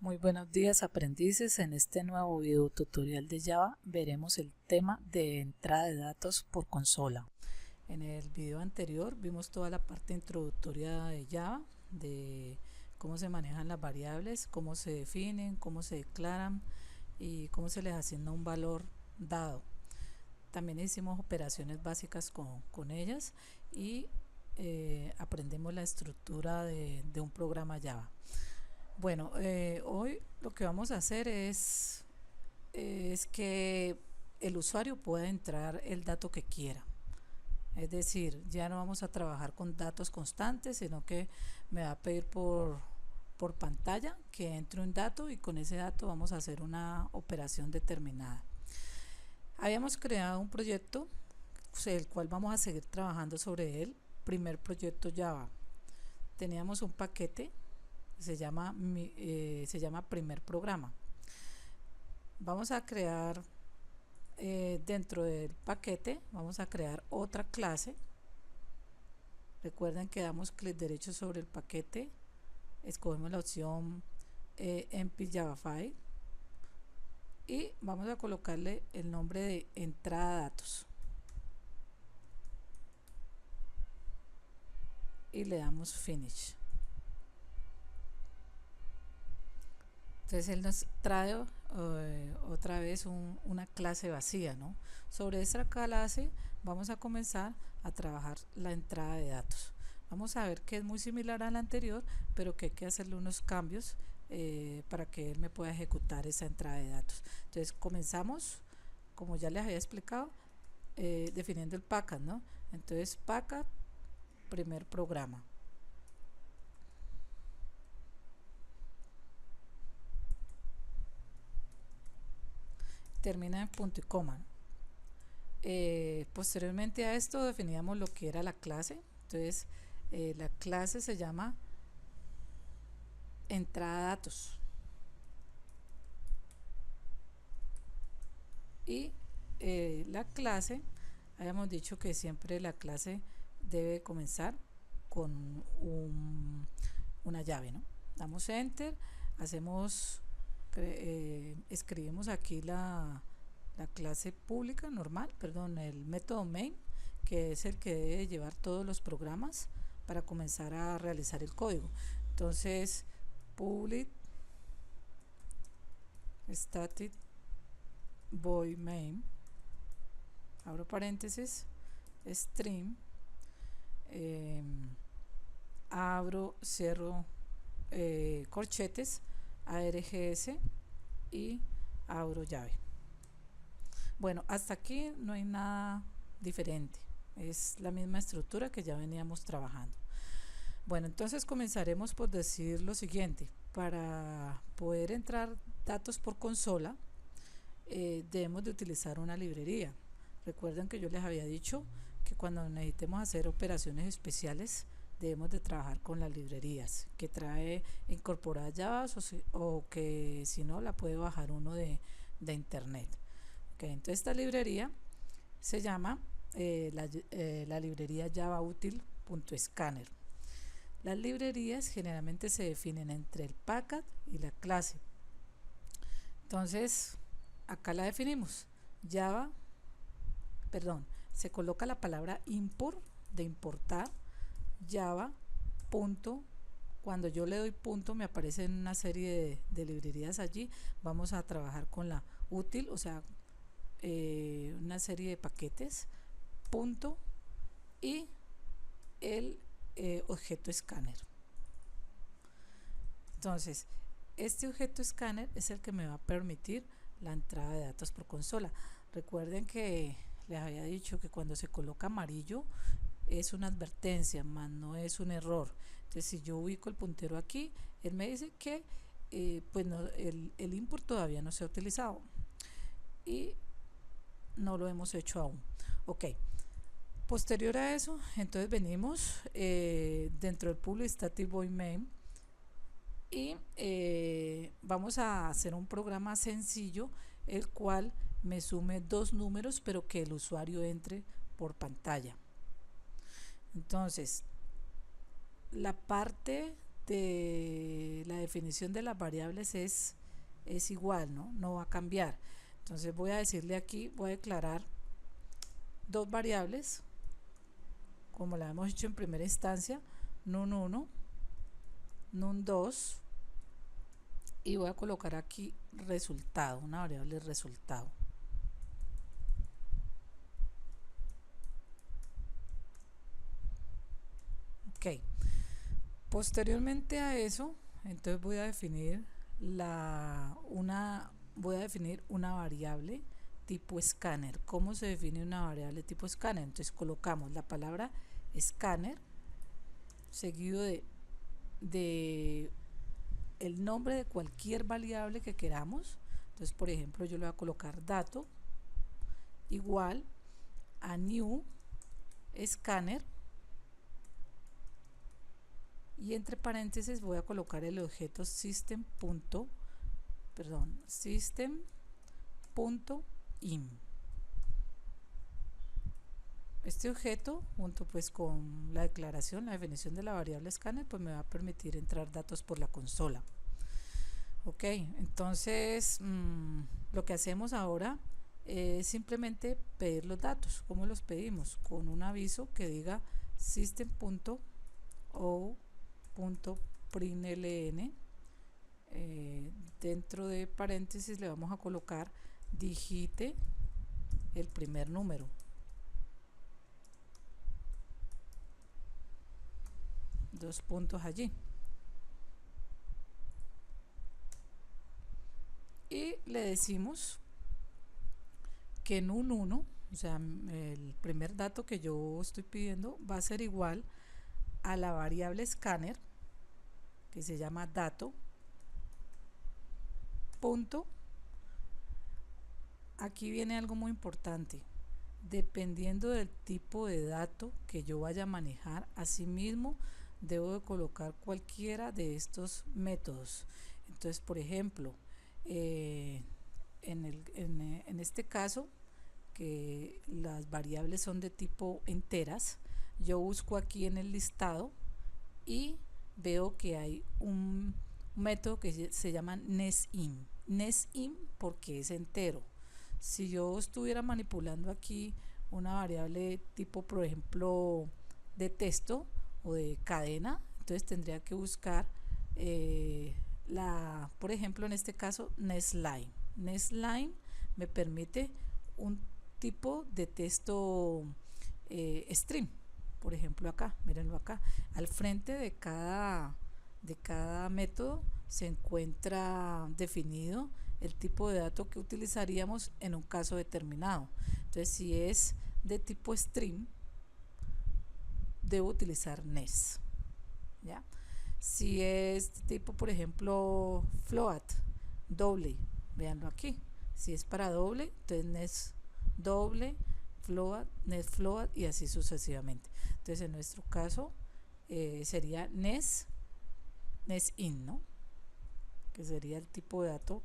Muy buenos días aprendices, en este nuevo video tutorial de Java veremos el tema de entrada de datos por consola. En el video anterior vimos toda la parte introductoria de Java, de cómo se manejan las variables, cómo se definen, cómo se declaran y cómo se les asigna un valor dado. También hicimos operaciones básicas con ellas y aprendemos la estructura de un programa Java. Bueno, hoy lo que vamos a hacer es que el usuario pueda entrar el dato que quiera. Es decir, ya no vamos a trabajar con datos constantes, sino que me va a pedir por pantalla que entre un dato y con ese dato vamos a hacer una operación determinada. Habíamos creado un proyecto, el cual vamos a seguir trabajando sobre él, primer proyecto Java. Teníamos un paquete se llama primer programa. Vamos a crear dentro del paquete, vamos a crear otra clase. Recuerden que damos clic derecho sobre el paquete, escogemos la opción empty Java File y vamos a colocarle el nombre de entrada datos y le damos finish. Entonces él nos trae otra vez una clase vacía, ¿no? Sobre esta clase vamos a comenzar a trabajar la entrada de datos. Vamos a ver que es muy similar a la anterior, pero que hay que hacerle unos cambios para que él me pueda ejecutar esa entrada de datos. Entonces comenzamos, como ya les había explicado, definiendo el package, ¿no? Entonces package, primer programa. Termina en punto y coma. Posteriormente a esto definíamos lo que era la clase. Entonces la clase se llama entrada datos y la clase, habíamos dicho que siempre la clase debe comenzar con una llave, ¿no? Damos enter, hacemos escribimos aquí la clase pública normal, perdón, el método main, que es el que debe llevar todos los programas para comenzar a realizar el código. Entonces public static void main, abro paréntesis, string, abro, cierro corchetes, args y abro llave. Bueno, hasta aquí no hay nada diferente, es la misma estructura que ya veníamos trabajando. Bueno, entonces comenzaremos por decir lo siguiente: para poder entrar datos por consola debemos de utilizar una librería. Recuerden que yo les había dicho que cuando necesitemos hacer operaciones especiales debemos de trabajar con las librerías que trae incorporada Java o que si no la puede bajar uno de internet. Okay, entonces esta librería se llama la librería javautil.scanner. Las librerías generalmente se definen entre el package y la clase. Entonces acá la definimos, se coloca la palabra import, de importar, Java, punto, cuando yo le doy punto me aparecen una serie de librerías allí. Vamos a trabajar con la útil, o sea, una serie de paquetes, punto, y el objeto escáner. Entonces este objeto escáner es el que me va a permitir la entrada de datos por consola. Recuerden que les había dicho que cuando se coloca amarillo es una advertencia, más no es un error. Entonces si yo ubico el puntero aquí, él me dice que pues no, el import todavía no se ha utilizado y no lo hemos hecho aún. Ok, posterior a eso, entonces venimos dentro del public static void main y vamos a hacer un programa sencillo el cual me sume dos números pero que el usuario entre por pantalla. Entonces la parte de la definición de las variables es igual, ¿no? No va a cambiar. Entonces voy a decirle aquí, voy a declarar dos variables, como la hemos hecho en primera instancia, num1, num2, y voy a colocar aquí resultado, una variable resultado. Ok. Posteriormente a eso, entonces voy a definir una variable tipo escáner. ¿Cómo se define una variable tipo escáner? Entonces colocamos la palabra escáner seguido de el nombre de cualquier variable que queramos. Entonces, por ejemplo, yo le voy a colocar dato igual a new escáner, y entre paréntesis voy a colocar el objeto system.in. Este objeto, junto pues con la declaración, la definición de la variable escáner, pues me va a permitir entrar datos por la consola. Ok, entonces lo que hacemos ahora es simplemente pedir los datos. ¿Cómo los pedimos? Con un aviso que diga system.out.println, dentro de paréntesis le vamos a colocar digite el primer número. Dos puntos allí. Y le decimos que en un 1, o sea, el primer dato que yo estoy pidiendo va a ser igual a la variable escáner, que se llama dato, punto. Aquí viene algo muy importante. Dependiendo del tipo de dato que yo vaya a manejar, asimismo debo de colocar cualquiera de estos métodos. Entonces, por ejemplo, en este caso, que las variables son de tipo enteras, yo busco aquí en el listado y veo que hay un método que se llama nesIn. NesIn porque es entero. Si yo estuviera manipulando aquí una variable tipo, por ejemplo, de texto o de cadena, entonces tendría que buscar por ejemplo, en este caso, nesline. Nesline me permite un tipo de texto string. Por ejemplo, acá, mírenlo acá, al frente de cada método se encuentra definido el tipo de dato que utilizaríamos en un caso determinado. Entonces, si es de tipo string, debo utilizar nes, ¿ya? Si es tipo, por ejemplo, float, doble, véanlo aquí. Si es para doble, entonces nes doble, float, nes float, y así sucesivamente. Entonces, en nuestro caso sería nesIn, ¿no? Que sería el tipo de dato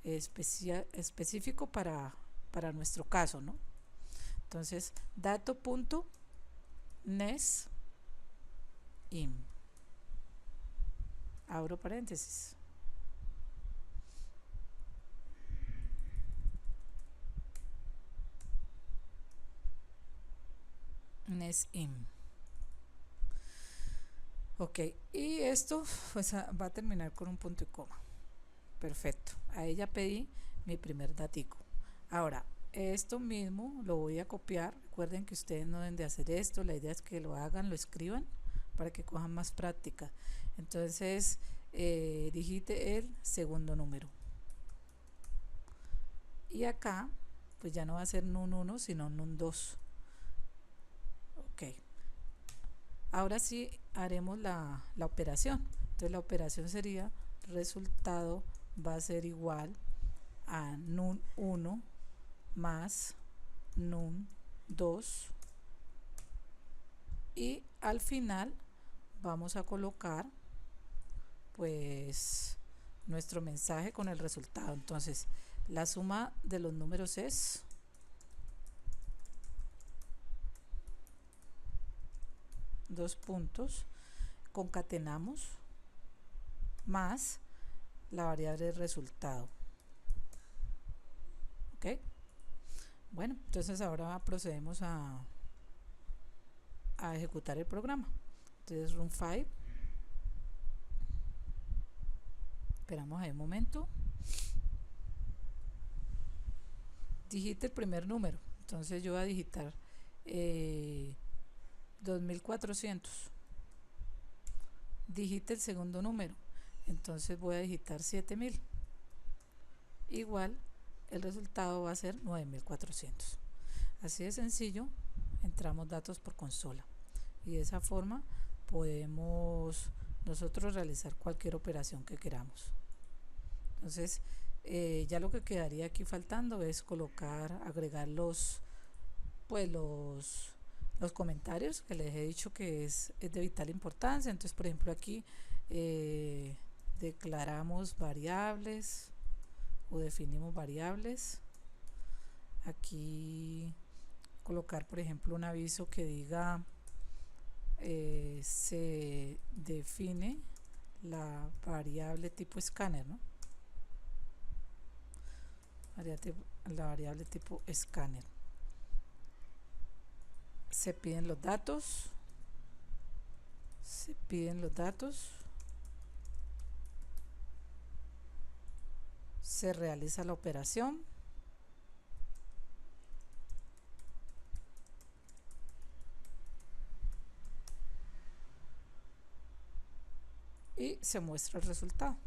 específico para nuestro caso, ¿no? Entonces, dato.nesIn, abro paréntesis. nesIn. Ok, y esto pues va a terminar con un punto y coma. Perfecto, ahí ya pedí mi primer datico. Ahora, esto mismo lo voy a copiar. Recuerden que ustedes no deben de hacer esto, la idea es que lo hagan, lo escriban para que cojan más práctica. Entonces, digite el segundo número. Y acá, pues ya no va a ser num1, sino num2. Ok. Ahora sí haremos la operación. Entonces la operación sería resultado va a ser igual a num1 más num2, y al final vamos a colocar pues nuestro mensaje con el resultado. Entonces la suma de los números es dos puntos, concatenamos más la variable resultado. ¿Ok? Bueno, entonces ahora procedemos a ejecutar el programa. Entonces run 5, esperamos ahí un momento, digite el primer número, entonces yo voy a digitar 2400, digite el segundo número, entonces voy a digitar 7000, igual el resultado va a ser 9400. Así de sencillo entramos datos por consola y de esa forma podemos nosotros realizar cualquier operación que queramos. Entonces ya lo que quedaría aquí faltando es agregar los comentarios que les he dicho que es de vital importancia. Entonces, por ejemplo, aquí declaramos variables o definimos variables. Aquí colocar, por ejemplo, un aviso que diga se define la variable tipo escáner, ¿no? La variable tipo escáner. Se piden los datos, se realiza la operación y se muestra el resultado.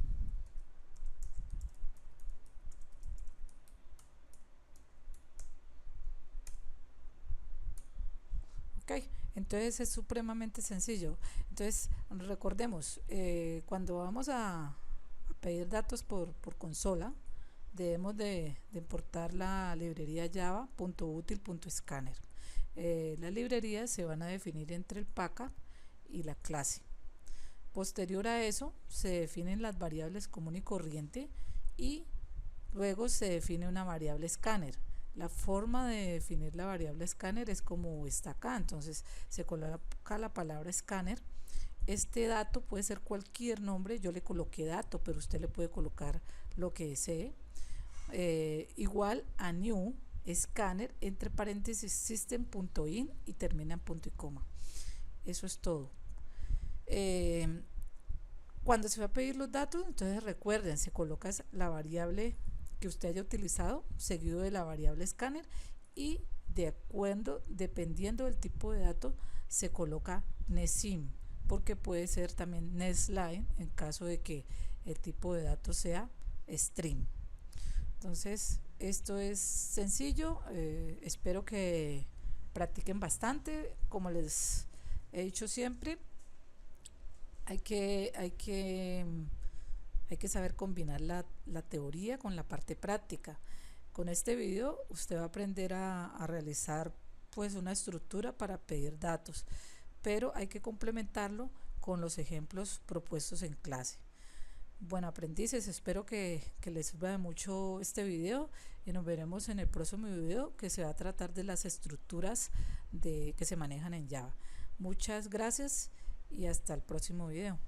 Ok, entonces es supremamente sencillo. Entonces recordemos, cuando vamos a pedir datos por consola, debemos de importar la librería java.util.scanner. Las librerías se van a definir entre el paca y la clase. Posterior a eso se definen las variables común y corriente y luego se define una variable escáner. La forma de definir la variable escáner es como está acá, entonces se coloca la palabra escáner. Este dato puede ser cualquier nombre, yo le coloqué dato, pero usted le puede colocar lo que desee. Igual a new scanner entre paréntesis system.in y termina en punto y coma. Eso es todo. Cuando se va a pedir los datos, entonces recuerden, se coloca la variable que usted haya utilizado seguido de la variable escáner y dependiendo del tipo de dato se coloca nesim, porque puede ser también nestline en caso de que el tipo de datos sea string. Entonces esto es sencillo, espero que practiquen bastante. Como les he dicho siempre, hay que saber combinar la teoría con la parte práctica. Con este video usted va a aprender a realizar pues una estructura para pedir datos, pero hay que complementarlo con los ejemplos propuestos en clase. Bueno, aprendices, espero que les sirva de mucho este video y nos veremos en el próximo video, que se va a tratar de las estructuras que se manejan en Java. Muchas gracias y hasta el próximo video.